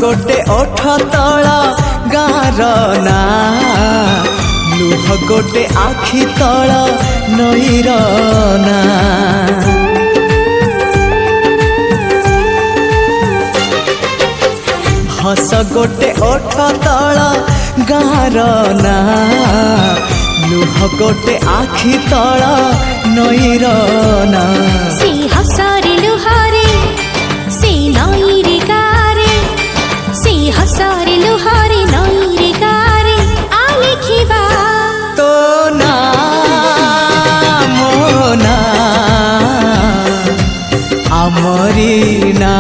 गोटे ओठ तल गार ना लुह गोटे आखि तल नईर ना हस गोटे ओठ तल गार ना लुह गोटे आखि तल नईर ना से हसरे लुहारे से नईरे गारे से हसरे लुहारे नईरे गारे आ लिखिबा तो ना मोना आमरी ना